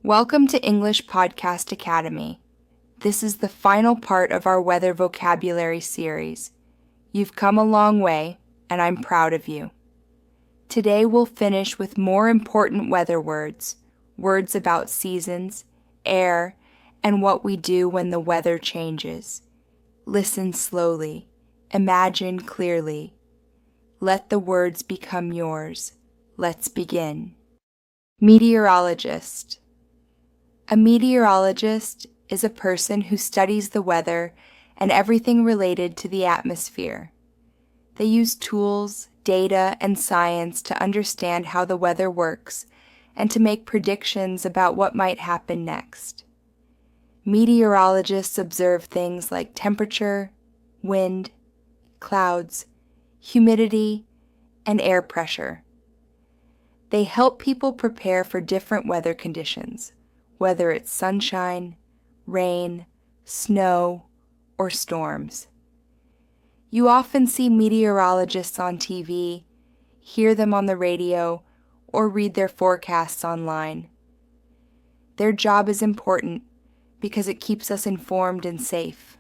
Welcome to English Podcast Academy. This is the final part of our weather vocabulary series. You've come a long way, and I'm proud of you. Today we'll finish with more important weather words, words about seasons, air, and what we do when the weather changes. Listen slowly. Imagine clearly. Let the words become yours. Let's begin. Meteorologist. A meteorologist is a person who studies the weather and everything related to the atmosphere. They use tools, data, and science to understand how the weather works and to make predictions about what might happen next. Meteorologists observe things like temperature, wind, clouds, humidity, and air pressure. They help people prepare for different weather conditions, whether it's sunshine, rain, snow, or storms. You often see meteorologists on TV, hear them on the radio, or read their forecasts online. Their job is important because it keeps us informed and safe.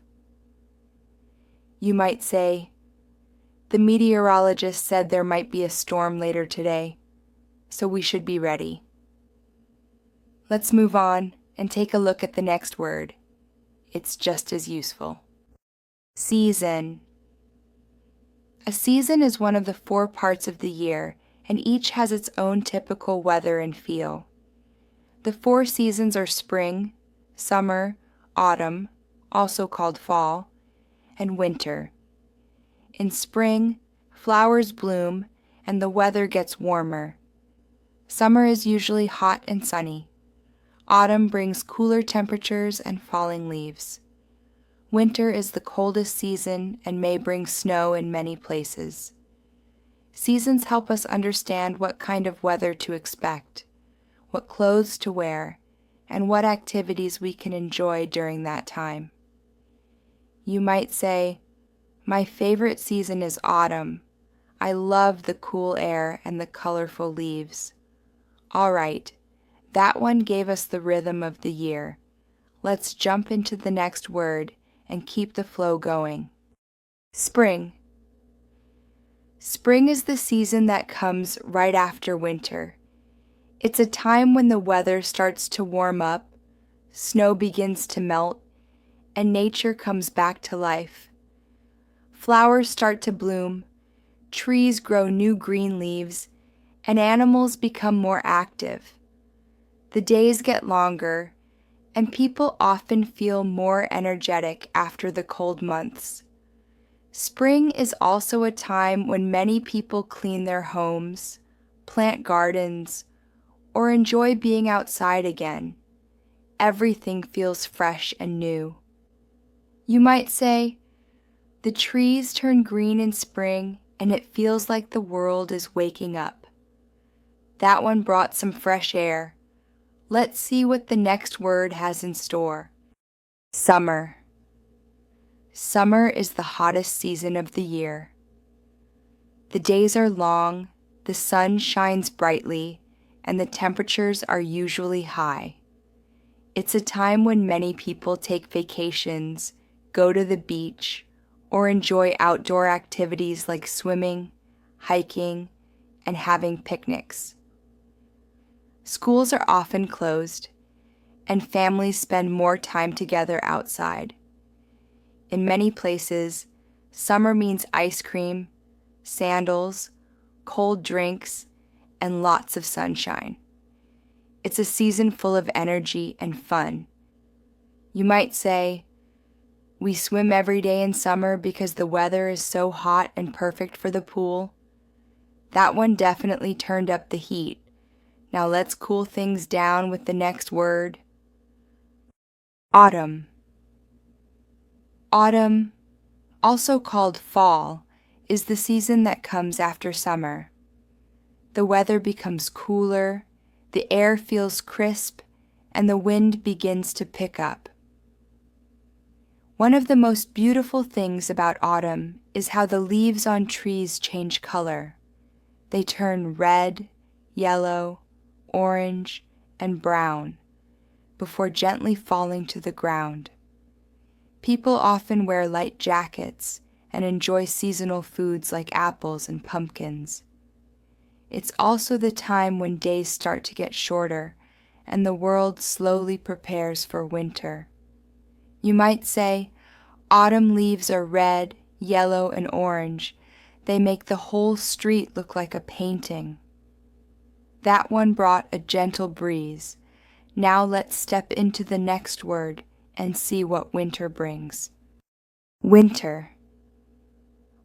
You might say, "The meteorologist said there might be a storm later today, so we should be ready." Let's move on and take a look at the next word. It's just as useful. Season. A season is one of the 4 parts of the year, and each has its own typical weather and feel. The 4 seasons are spring, summer, autumn, also called fall, and winter. In spring, flowers bloom and the weather gets warmer. Summer is usually hot and sunny. Autumn brings cooler temperatures and falling leaves. Winter is the coldest season and may bring snow in many places. Seasons help us understand what kind of weather to expect, what clothes to wear, and what activities we can enjoy during that time. You might say, "My favorite season is autumn. I love the cool air and the colorful leaves." All right. That one gave us the rhythm of the year. Let's jump into the next word and keep the flow going. Spring. Spring is the season that comes right after winter. It's a time when the weather starts to warm up, snow begins to melt, and nature comes back to life. Flowers start to bloom, trees grow new green leaves, and animals become more active. The days get longer, and people often feel more energetic after the cold months. Spring is also a time when many people clean their homes, plant gardens, or enjoy being outside again. Everything feels fresh and new. You might say, "The trees turn green in spring, and it feels like the world is waking up." That one brought some fresh air. Let's see what the next word has in store. Summer. Summer is the hottest season of the year. The days are long, the sun shines brightly, and the temperatures are usually high. It's a time when many people take vacations, go to the beach, or enjoy outdoor activities like swimming, hiking, and having picnics. Schools are often closed, and families spend more time together outside. In many places, summer means ice cream, sandals, cold drinks, and lots of sunshine. It's a season full of energy and fun. You might say, "We swim every day in summer because the weather is so hot and perfect for the pool." That one definitely turned up the heat. Now let's cool things down with the next word. Autumn. Autumn, also called fall, is the season that comes after summer. The weather becomes cooler, the air feels crisp, and the wind begins to pick up. One of the most beautiful things about autumn is how the leaves on trees change color. They turn red, yellow, orange, and brown. before gently falling to the ground. People often wear light jackets and enjoy seasonal foods like apples and pumpkins. It's also the time when days start to get shorter and the world slowly prepares for winter. You might say, autumn leaves are red, yellow, and orange. They make the whole street look like a painting. That one brought a gentle breeze. Now let's step into the next word and see what winter brings. Winter.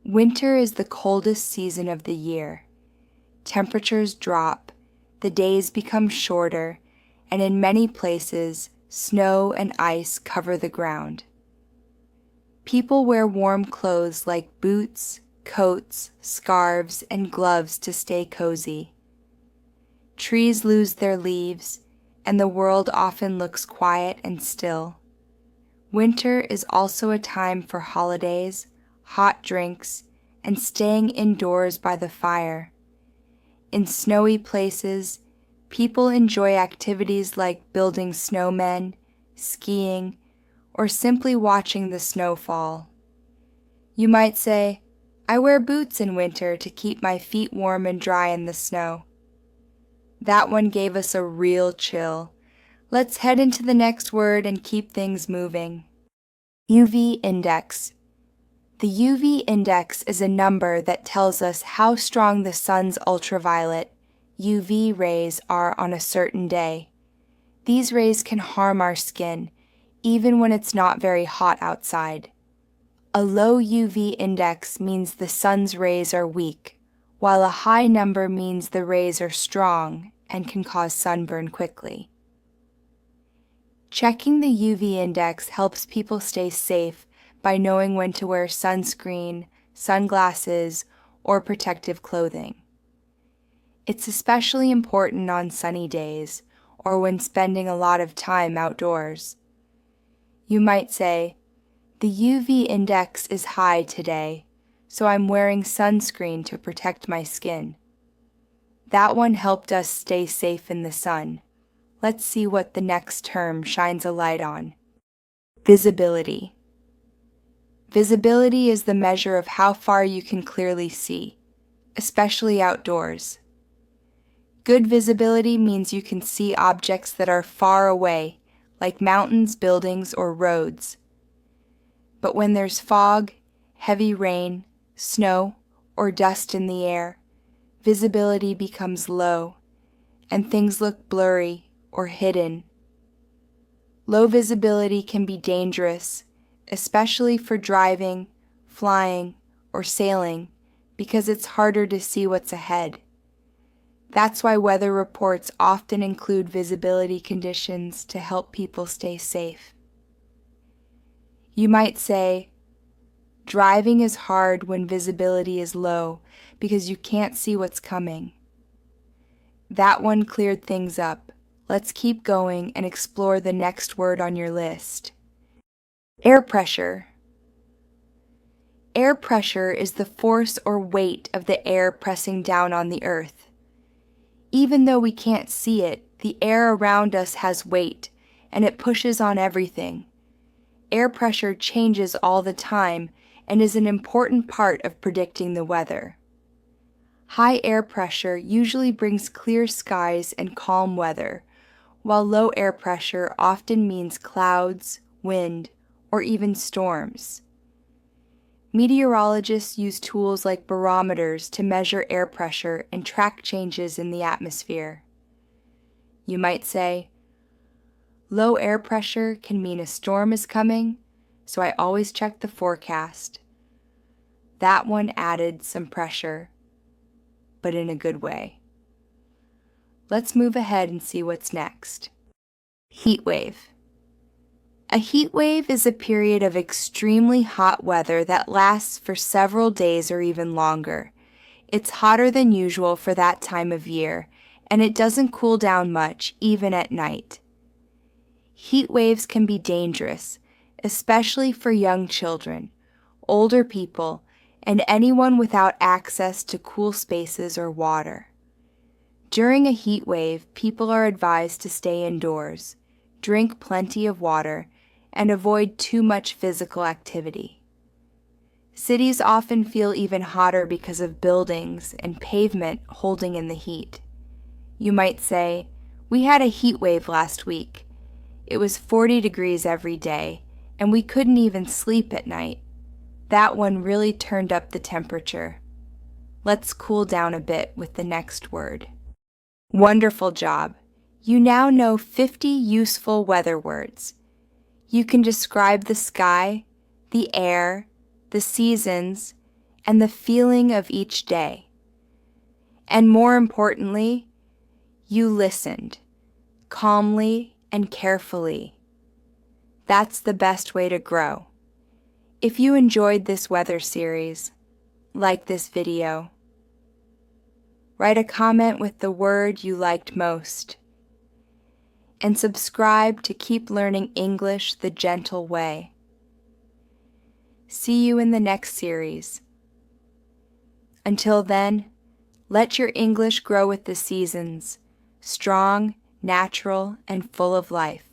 Winter is the coldest season of the year. Temperatures drop, the days become shorter, and in many places, snow and ice cover the ground. People wear warm clothes like boots, coats, scarves, and gloves to stay cozy. Trees lose their leaves, and the world often looks quiet and still. Winter is also a time for holidays, hot drinks, and staying indoors by the fire. In snowy places, people enjoy activities like building snowmen, skiing, or simply watching the snow fall. You might say, I wear boots in winter to keep my feet warm and dry in the snow. That one gave us a real chill. Let's head into the next word and keep things moving. UV index. The UV index is a number that tells us how strong the sun's ultraviolet, UV rays are on a certain day. These rays can harm our skin, even when it's not very hot outside. A low UV index means the sun's rays are weak, while a high number means the rays are strong and can cause sunburn quickly. Checking the UV index helps people stay safe by knowing when to wear sunscreen, sunglasses, or protective clothing. It's especially important on sunny days or when spending a lot of time outdoors. You might say, the UV index is high today, so I'm wearing sunscreen to protect my skin. That one helped us stay safe in the sun. Let's see what the next term shines a light on. Visibility. Visibility is the measure of how far you can clearly see, especially outdoors. Good visibility means you can see objects that are far away, like mountains, buildings, or roads. But when there's fog, heavy rain, snow, or dust in the air, visibility becomes low, and things look blurry or hidden. Low visibility can be dangerous, especially for driving, flying, or sailing, because it's harder to see what's ahead. That's why weather reports often include visibility conditions to help people stay safe. You might say, driving is hard when visibility is low because you can't see what's coming. That one cleared things up. Let's keep going and explore the next word on your list. Air pressure. Air pressure is the force or weight of the air pressing down on the earth. Even though we can't see it, the air around us has weight, and it pushes on everything. Air pressure changes all the time and is an important part of predicting the weather. High air pressure usually brings clear skies and calm weather, while low air pressure often means clouds, wind, or even storms. Meteorologists use tools like barometers to measure air pressure and track changes in the atmosphere. You might say, low air pressure can mean a storm is coming, so I always check the forecast. That one added some pressure, but in a good way. Let's move ahead and see what's next. Heatwave. A heat wave is a period of extremely hot weather that lasts for several days or even longer. It's hotter than usual for that time of year, and it doesn't cool down much, even at night. Heat waves can be dangerous, especially for young children, older people, and anyone without access to cool spaces or water. During a heat wave, people are advised to stay indoors, drink plenty of water, and avoid too much physical activity. Cities often feel even hotter because of buildings and pavement holding in the heat. You might say, "We had a heat wave last week. It was 40 degrees every day, and we couldn't even sleep at night. That one really turned up the temperature." Let's cool down a bit with the next word. Wonderful job! You now know 50 useful weather words. You can describe the sky, the air, the seasons, and the feeling of each day. And more importantly, you listened, calmly and carefully. That's the best way to grow. If you enjoyed this weather series, like this video. Write a comment with the word you liked most. And subscribe to keep learning English the gentle way. See you in the next series. Until then, let your English grow with the seasons, strong, natural, and full of life.